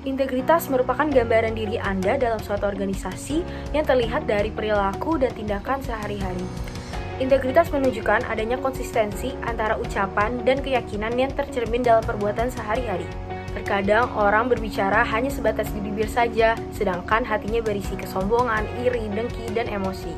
Integritas merupakan gambaran diri Anda dalam suatu organisasi yang terlihat dari perilaku dan tindakan sehari-hari. Integritas menunjukkan adanya konsistensi antara ucapan dan keyakinan yang tercermin dalam perbuatan sehari-hari. Terkadang orang berbicara hanya sebatas di bibir saja, sedangkan hatinya berisi kesombongan, iri, dengki, dan emosi.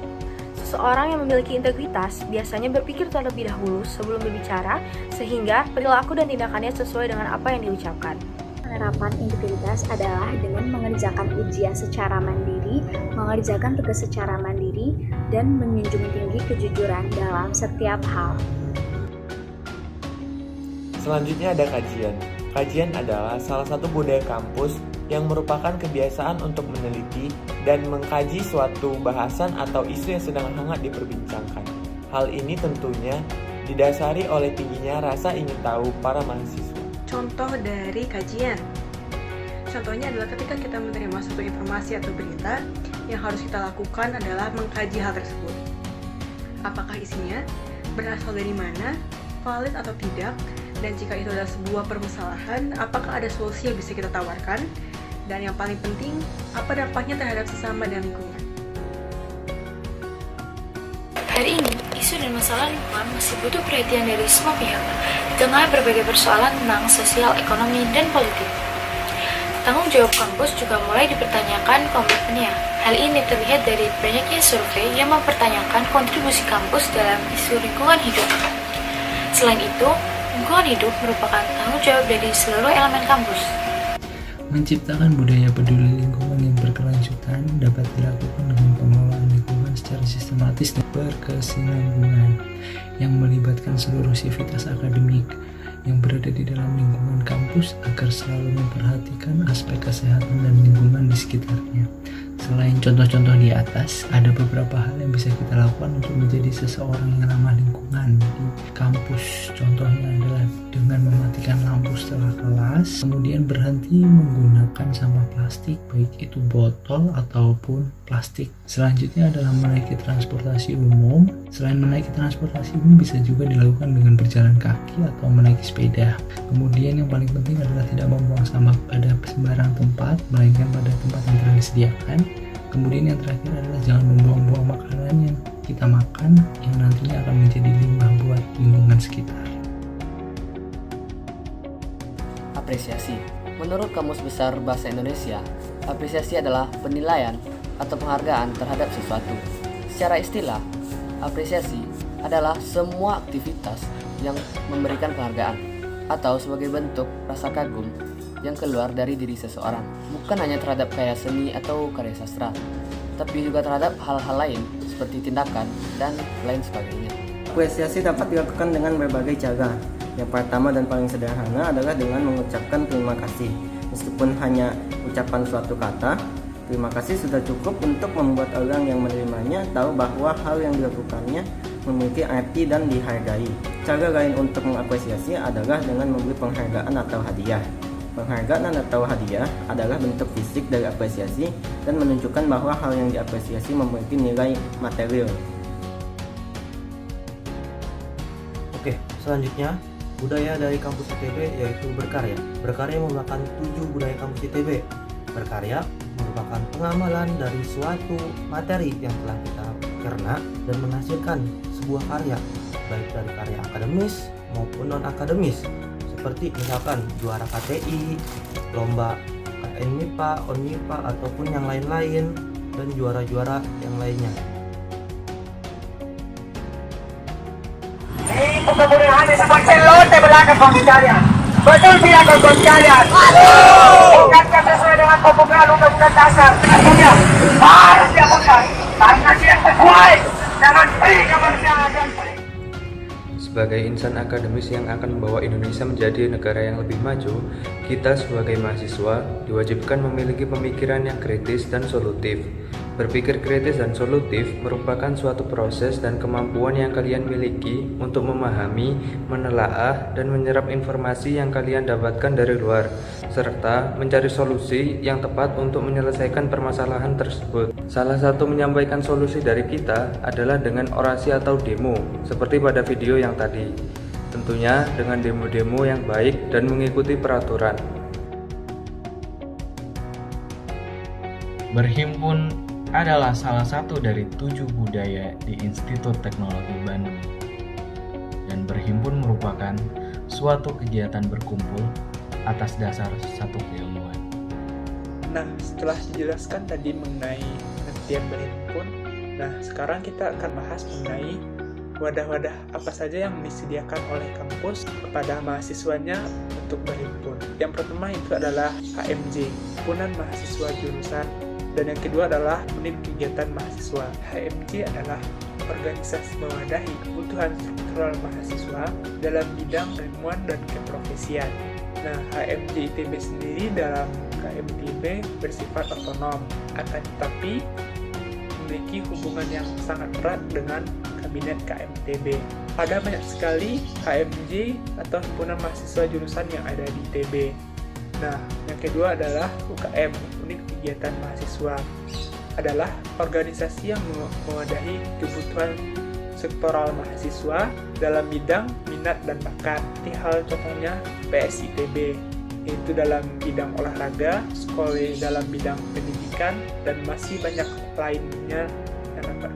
Seseorang yang memiliki integritas biasanya berpikir terlebih dahulu sebelum berbicara, sehingga perilaku dan tindakannya sesuai dengan apa yang diucapkan. Penerapan integritas adalah dengan mengerjakan ujian secara mandiri, mengerjakan tugas secara mandiri, dan menjunjung tinggi kejujuran dalam setiap hal. Selanjutnya ada kajian. Kajian adalah salah satu budaya kampus yang merupakan kebiasaan untuk meneliti dan mengkaji suatu bahasan atau isu yang sedang hangat diperbincangkan. Hal ini tentunya didasari oleh tingginya rasa ingin tahu para mahasiswa. Contoh dari kajian. Contohnya adalah ketika kita menerima suatu informasi atau berita, yang harus kita lakukan adalah mengkaji hal tersebut. Apakah isinya berasal dari mana, valid atau tidak, dan jika itu adalah sebuah permasalahan, apakah ada solusi yang bisa kita tawarkan, dan yang paling penting, apa dampaknya terhadap sesama dan lingkungan. Hari ini, isu dan masalah lingkungan masih butuh perhatian dari semua pihak, di tengah berbagai persoalan tentang sosial, ekonomi, dan politik. Tanggung jawab kampus juga mulai dipertanyakan komitmennya. Hal ini terlihat dari banyaknya survei yang mempertanyakan kontribusi kampus dalam isu lingkungan hidup. Selain itu, lingkungan hidup merupakan tanggung jawab dari seluruh elemen kampus. Menciptakan budaya peduli lingkungan yang berkelanjutan dapat dilakukan dengan pengelolaan lingkungan secara sistematis dan berkesinambungan yang melibatkan seluruh sivitas akademik yang berada di dalam lingkungan kampus agar selalu memperhatikan aspek kesehatan dan lingkungan di sekitarnya. Selain contoh-contoh di atas, ada beberapa hal yang bisa kita lakukan untuk menjadi seseorang yang ramah lingkungan di kampus. Contohnya adalah dengan mematikan lampu setelah kelas, kemudian berhenti menggunakan sampah plastik, baik itu botol ataupun plastik. Selanjutnya adalah menaiki transportasi umum. Selain menaiki transportasi umum, bisa juga dilakukan dengan berjalan kaki atau menaiki sepeda. Kemudian yang paling penting adalah tidak membuang sampah pada sembarang tempat, melainkan pada tempat yang telah disediakan. Kemudian yang terakhir adalah jangan membuang-buang makanan yang kita makan yang nantinya akan menjadi limbah buat lingkungan sekitar. Apresiasi. Menurut Kamus Besar Bahasa Indonesia, apresiasi adalah penilaian atau penghargaan terhadap sesuatu. Secara istilah, apresiasi adalah semua aktivitas yang memberikan penghargaan atau sebagai bentuk rasa kagum yang keluar dari diri seseorang, bukan hanya terhadap karya seni atau karya sastra, tapi juga terhadap hal-hal lain seperti tindakan dan lain sebagainya. Apresiasi dapat dilakukan dengan berbagai cara. Yang pertama dan paling sederhana adalah dengan mengucapkan terima kasih. Meskipun hanya ucapan suatu kata, terima kasih sudah cukup untuk membuat orang yang menerimanya tahu bahwa hal yang dilakukannya memiliki arti dan dihargai. Cara lain untuk mengapresiasi adalah dengan memberi penghargaan atau hadiah. Penghargaan atau hadiah adalah bentuk fisik dari apresiasi dan menunjukkan bahwa hal yang diapresiasi memiliki nilai material. Oke, selanjutnya budaya dari kampus ITB yaitu berkarya. Berkarya merupakan 7 budaya kampus ITB. Berkarya merupakan pengamalan dari suatu materi yang telah kita cerna dan menghasilkan sebuah karya, baik dari karya akademis maupun non-akademis. Seperti misalkan juara KTI, lomba KN MIPA, ONMIPA, ataupun yang lain-lain, dan juara-juara yang lainnya. Kemudian seperti lote belakang kalian. Betul tidak kawan kalian? Bukankah sesuai dengan pembukaan undang-undang dasar? Artinya harus dilakukan karena dia sesuai dengan pri kemanusiaan dan pri. Sebagai insan akademis yang akan membawa Indonesia menjadi negara yang lebih maju, kita sebagai mahasiswa diwajibkan memiliki pemikiran yang kritis dan solutif. Berpikir kritis dan solutif merupakan suatu proses dan kemampuan yang kalian miliki untuk memahami, menelaah, dan menyerap informasi yang kalian dapatkan dari luar, serta mencari solusi yang tepat untuk menyelesaikan permasalahan tersebut. Salah satu menyampaikan solusi dari kita adalah dengan orasi atau demo, seperti pada video yang tadi. Tentunya dengan demo-demo yang baik dan mengikuti peraturan. Berhimpun adalah salah satu dari 7 budaya di Institut Teknologi Bandung. Dan berhimpun merupakan suatu kegiatan berkumpul atas dasar satu keilmuan. Nah, setelah dijelaskan tadi mengenai pengertian berhimpun, nah sekarang kita akan bahas mengenai wadah-wadah apa saja yang disediakan oleh kampus kepada mahasiswanya untuk berhimpun. Yang pertama itu adalah HMJ, Himpunan Mahasiswa Jurusan, dan yang kedua adalah unit kegiatan mahasiswa. HMJ adalah organisasi mewadahi kebutuhan struktural mahasiswa dalam bidang keilmuan dan keprofesian. Nah, HMJ ITB sendiri dalam KMITB bersifat otonom, akan tetapi memiliki hubungan yang sangat erat dengan Kabinet KMITB. Ada banyak sekali HMJ atau Himpunan Mahasiswa Jurusan yang ada di ITB. Nah, yang kedua adalah UKM, Unit Kegiatan Mahasiswa. Adalah organisasi yang mewadahi kebutuhan sektoral mahasiswa dalam bidang minat dan bakat. Seperti hal contohnya PSITB, yaitu dalam bidang olahraga, sekolah dalam bidang pendidikan, dan masih banyak lainnya yang dapat